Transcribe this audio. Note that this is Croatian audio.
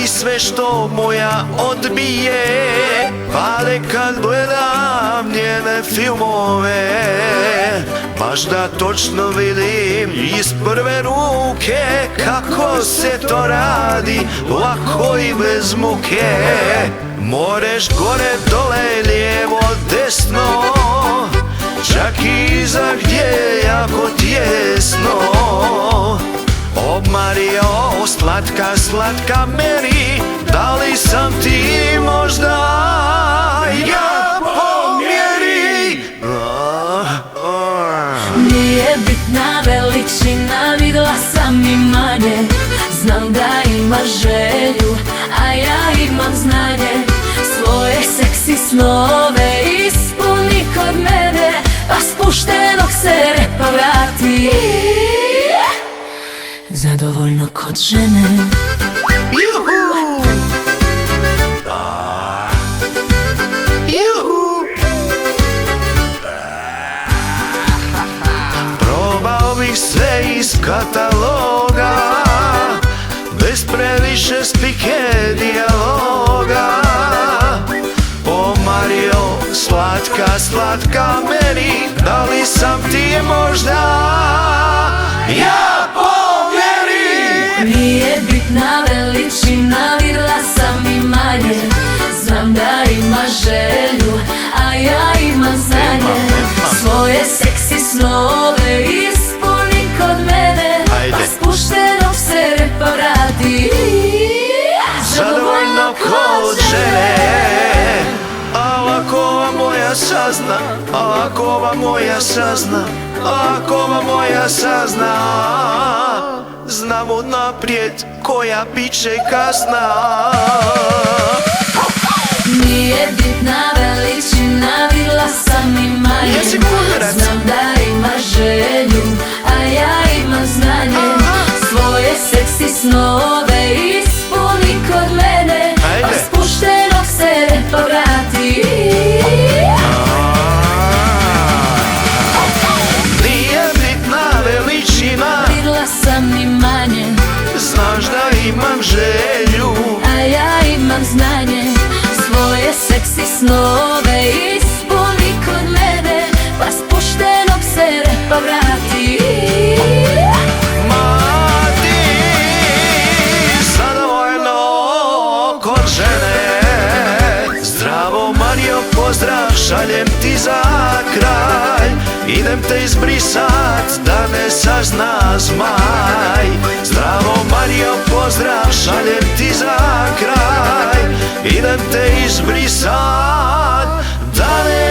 li sve što moja odbije, pade kad gledam njene filmove. Baš da točno vidim iz prve ruke kako se to radi, lako i bez muke. Moreš gore, dole, lijevo, desno, čak i iza gdje je jako tjesno. O Mario, slatka, slatka meni, da li sam ti možda ja po mjeri? Nije bitna veličina, vidjela sam i manje. Znam da imaš želju, a ja imam znanje. Svoje seksi snove ispuni kod mene, pa spuštenog se repa vrati. Zadovoljno kod žene. Juhu! Juhu! Probao bih sve iz kataloga, bez previše spike dijaloga. O Mario, slatka, slatka meni, da li sam ti možda ja po mjeri? Nije bitna veličina, vidjela sam i manje. Znam da imaš želju, a ja imam znanje. Svoje seksi snove ispuni kod mene, pa spuštenog se repa vrati. Zadovoljno kod žene. A ako ova moja sazna, a ako ova moja sazna, a ako ova moja sazna, znam odnaprijed koja bit će kasna. Nije bitna veličina, vidjela sam i manje. Znam da imaš želju, a ja imam znanje. Svoje seksi snove ispuni kod mene, pa spuštenog se repa vrati. Nije bitna veličina, vidjela sam i manje. znaš da imam želju, a ja imam znanje. Svoje seksi snove ispuni kod mene, pa spuštenog se repa vrati. ma ti zadovoljno kod žene. Zdravo Mario, pozdrav šaljem ti za kraj. Idem te izbrisat da ne sazna zmaj. Zdravo Mario, pozdrav šaljem ti za kraj. Idem te izbrisat da ne